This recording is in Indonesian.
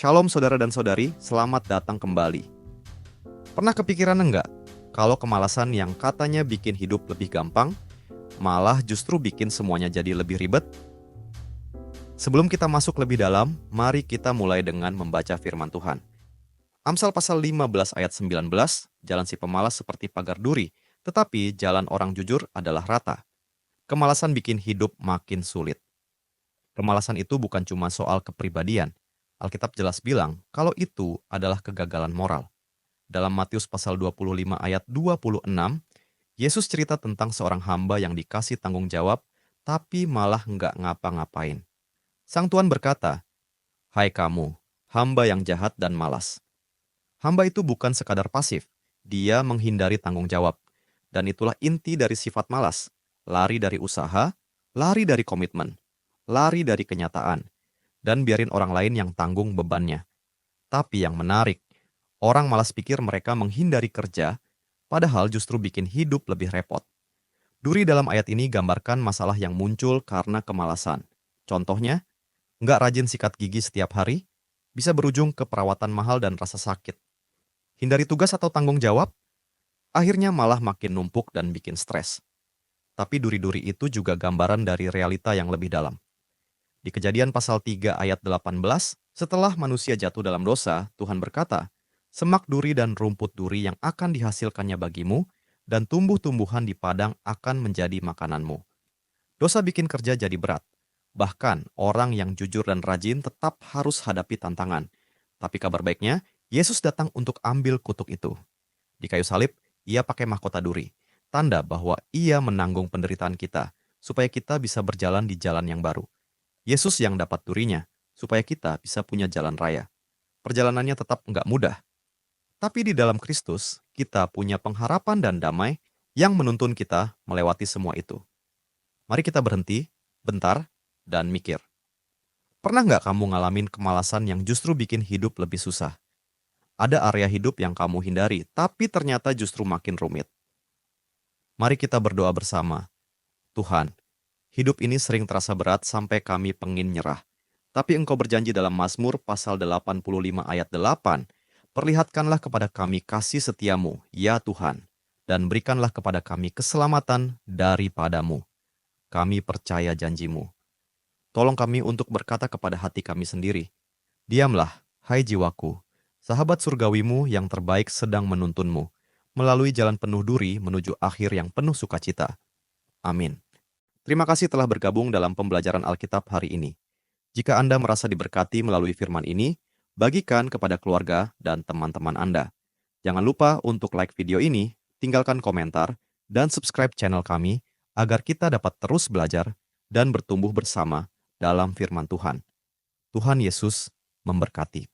Shalom saudara dan saudari, selamat datang kembali. Pernah kepikiran enggak, kalau kemalasan yang katanya bikin hidup lebih gampang, malah justru bikin semuanya jadi lebih ribet? Sebelum kita masuk lebih dalam, mari kita mulai dengan membaca firman Tuhan. Amsal pasal 15 ayat 19, jalan si pemalas seperti pagar duri, tetapi jalan orang jujur adalah rata. Kemalasan bikin hidup makin sulit. Kemalasan itu bukan cuma soal kepribadian. Alkitab jelas bilang kalau itu adalah kegagalan moral. Dalam Matius pasal 25 ayat 26, Yesus cerita tentang seorang hamba yang dikasih tanggung jawab, tapi malah nggak ngapa-ngapain. Sang Tuan berkata, "Hai kamu, hamba yang jahat dan malas." Hamba itu bukan sekadar pasif, dia menghindari tanggung jawab. Dan itulah inti dari sifat malas, lari dari usaha, lari dari komitmen, lari dari kenyataan, dan biarin orang lain yang tanggung bebannya. Tapi yang menarik, orang malas pikir mereka menghindari kerja, padahal justru bikin hidup lebih repot. Duri dalam ayat ini gambarkan masalah yang muncul karena kemalasan. Contohnya, nggak rajin sikat gigi setiap hari, bisa berujung ke perawatan mahal dan rasa sakit. Hindari tugas atau tanggung jawab, akhirnya malah makin numpuk dan bikin stres. Tapi duri-duri itu juga gambaran dari realita yang lebih dalam. Di Kejadian pasal 3 ayat 18, setelah manusia jatuh dalam dosa, Tuhan berkata, "Semak duri dan rumput duri yang akan dihasilkannya bagimu, dan tumbuh-tumbuhan di padang akan menjadi makananmu." Dosa bikin kerja jadi berat. Bahkan orang yang jujur dan rajin tetap harus hadapi tantangan. Tapi kabar baiknya, Yesus datang untuk ambil kutuk itu. Di kayu salib, ia pakai mahkota duri, tanda bahwa ia menanggung penderitaan kita, supaya kita bisa berjalan di jalan yang baru. Yesus yang dapat durinya, supaya kita bisa punya jalan raya. Perjalanannya tetap nggak mudah, tapi di dalam Kristus, kita punya pengharapan dan damai yang menuntun kita melewati semua itu. Mari kita berhenti, bentar, dan mikir. Pernah nggak kamu ngalamin kemalasan yang justru bikin hidup lebih susah? Ada area hidup yang kamu hindari, tapi ternyata justru makin rumit. Mari kita berdoa bersama. Tuhan, hidup ini sering terasa berat sampai kami pengin nyerah. Tapi Engkau berjanji dalam Mazmur pasal 85 ayat 8, "Perlihatkanlah kepada kami kasih setiamu, ya Tuhan, dan berikanlah kepada kami keselamatan daripadamu. Kami percaya janjimu." Tolong kami untuk berkata kepada hati kami sendiri, "Diamlah, hai jiwaku, sahabat surgawimu yang terbaik sedang menuntunmu, melalui jalan penuh duri menuju akhir yang penuh sukacita." Amin. Terima kasih telah bergabung dalam pembelajaran Alkitab hari ini. Jika Anda merasa diberkati melalui firman ini, bagikan kepada keluarga dan teman-teman Anda. Jangan lupa untuk like video ini, tinggalkan komentar, dan subscribe channel kami agar kita dapat terus belajar dan bertumbuh bersama dalam firman Tuhan. Tuhan Yesus memberkati.